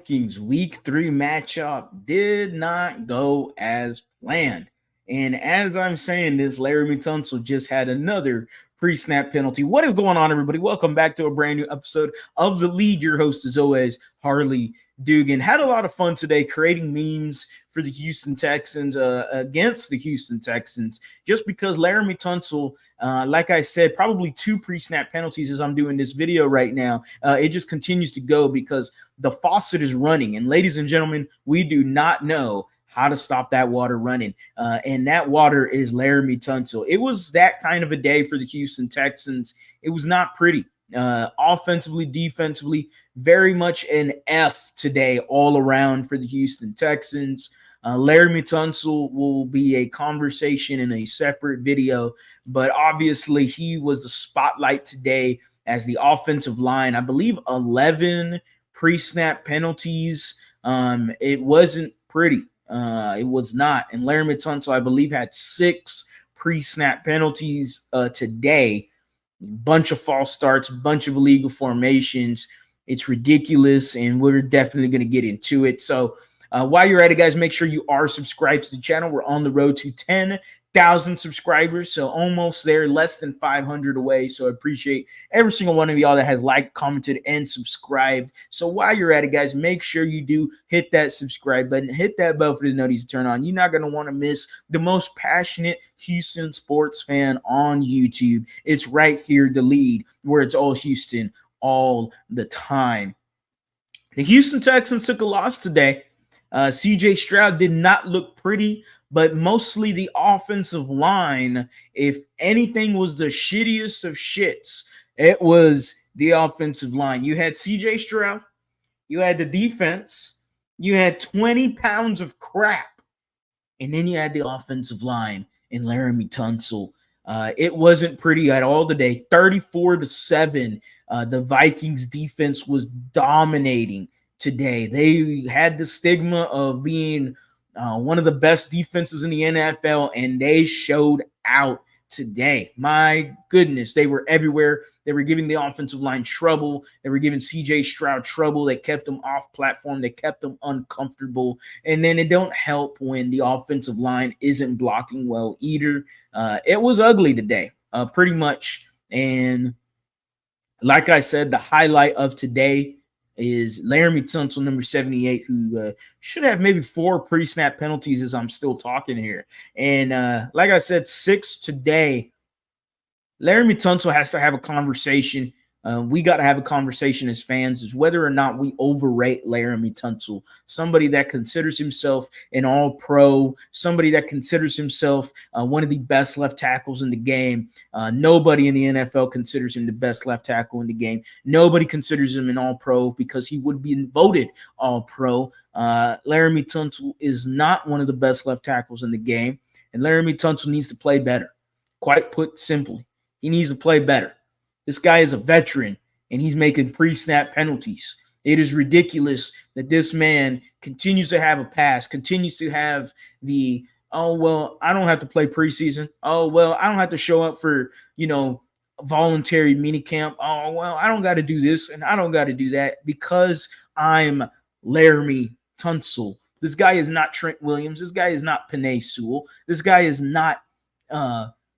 Vikings week 3 matchup did not go as planned. And as I'm saying this, Laremy Tunsil just had another pre-snap penalty. What is going on, everybody? Welcome back to a brand new episode of The Lead. Your host, as always, Harley Dugan. Had a lot of fun today creating memes for the Houston Texans against the Houston Texans, just because Laremy Tunsil, like I said, probably 2 pre-snap penalties as I'm doing this video right now. It just continues to go because the faucet is running. And ladies and gentlemen, we do not know how to stop that water running. And that water is Laremy Tunsil. It was that kind of a day for the Houston Texans. It was not pretty. Offensively, defensively, very much an F today all around for the Houston Texans. Laremy Tunsil will be a conversation in a separate video, but obviously he was the spotlight today as the offensive line. I believe 11 pre-snap penalties. It wasn't pretty. It was not. And Laremy Tunsil, I believe, had 6 pre-snap penalties today. Bunch of false starts, bunch of illegal formations. It's ridiculous, and we're definitely going to get into it. So while you're at it, guys, make sure you are subscribed to the channel. We're on the road to 10,000 subscribers, so almost there, less than 500 away. So I appreciate every single one of y'all that has liked, commented, and subscribed. So while you're at it, guys, make sure you do hit that subscribe button, hit that bell for the notifications to turn on. You're not going to want to miss the most passionate Houston sports fan on YouTube. It's right here, The Lead, where it's all Houston all the time. The Houston Texans took a loss today. CJ Stroud did not look pretty, but mostly the offensive line. If anything was the shittiest of shits, it was the offensive line. You had CJ Stroud, you had the defense, you had 20 pounds of crap, and then you had the offensive line and Laremy Tunsil. It wasn't pretty at all today. 34-7. The Vikings defense was dominating today. They had the stigma of being one of the best defenses in the NFL, and they showed out today. My goodness, they were everywhere. They were giving the offensive line trouble. They were giving CJ Stroud trouble. They kept them off platform. They kept them uncomfortable. And then it don't help when the offensive line isn't blocking well either. It was ugly today, pretty much. And like I said, the highlight of today is Laremy Tunsil, number 78, who should have maybe 4 pre-snap penalties as I'm still talking here. And like I said, 6 today. Laremy Tunsil has to have a conversation. We got to have a conversation as fans is whether or not we overrate Laremy Tunsil, somebody that considers himself an all-pro, somebody that considers himself one of the best left tackles in the game. Nobody in the NFL considers him the best left tackle in the game. Nobody considers him an all-pro because he would be voted all-pro. Laremy Tunsil is not one of the best left tackles in the game, and Laremy Tunsil needs to play better. Quite put simply, he needs to play better. This guy is a veteran, and he's making pre-snap penalties. It is ridiculous that this man continues to have a pass, continues to have the, oh, well, I don't have to play preseason. Oh, well, I don't have to show up for, voluntary minicamp. Oh, well, I don't got to do this, and I don't got to do that because I'm Laremy Tunsil. This guy is not Trent Williams. This guy is not Penei Sewell. This guy is not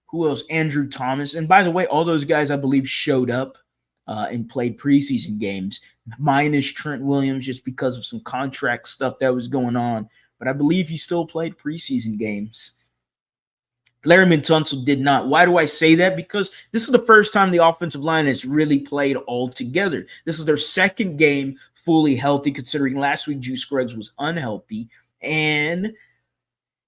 who else? Andrew Thomas. And by the way, all those guys, I believe, showed up and played preseason games, minus Trent Williams just because of some contract stuff that was going on. But I believe he still played preseason games. Laremy Tunsil did not. Why do I say that? Because this is the first time the offensive line has really played all together. This is their second game fully healthy, considering last week Juice Scruggs was unhealthy. And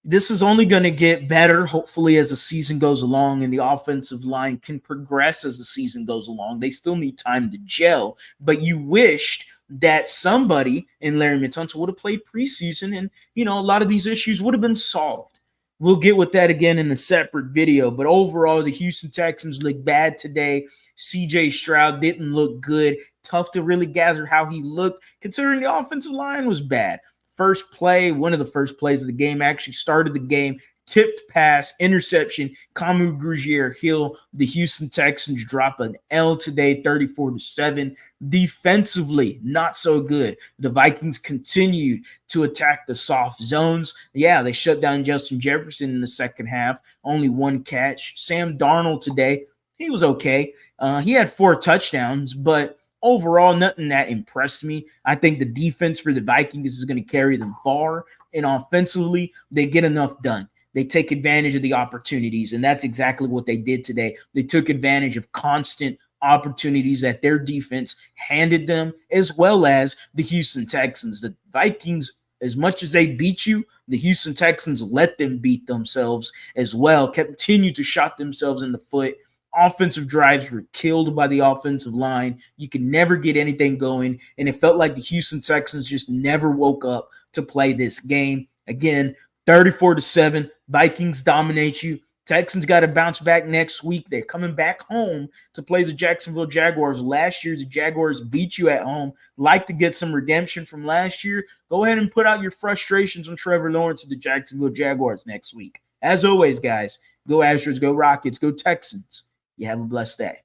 this is only going to get better, hopefully, as the season goes along and the offensive line can progress as the season goes along. They still need time to gel, but you wished that somebody in Laremy Tunsil would have played preseason and, a lot of these issues would have been solved. We'll get with that again in a separate video, but overall, the Houston Texans looked bad today. CJ Stroud didn't look good. Tough to really gather how he looked, considering the offensive line was bad. First play, one of the first plays of the game, actually started the game, tipped pass, interception, Kamu Grugier-Hill. The Houston Texans drop an L today, 34-7. Defensively, not so good. The Vikings continued to attack the soft zones. Yeah, they shut down Justin Jefferson in the second half. Only one catch. Sam Darnold today, he was okay. He had 4 touchdowns, but overall, nothing that impressed me. I think the defense for the Vikings is going to carry them far, and offensively, they get enough done. They take advantage of the opportunities, and that's exactly what they did today. They took advantage of constant opportunities that their defense handed them, as well as the Houston Texans. The Vikings, as much as they beat you, the Houston Texans let them beat themselves as well, continued to shot themselves in the foot. Offensive drives were killed by the offensive line. You could never get anything going, and it felt like the Houston Texans just never woke up to play this game. Again, 34-7, Vikings dominate you. Texans got to bounce back next week. They're coming back home to play the Jacksonville Jaguars. Last year, the Jaguars beat you at home. Like to get some redemption from last year. Go ahead and put out your frustrations on Trevor Lawrence and the Jacksonville Jaguars next week. As always, guys, go Astros, go Rockets, go Texans. You have a blessed day.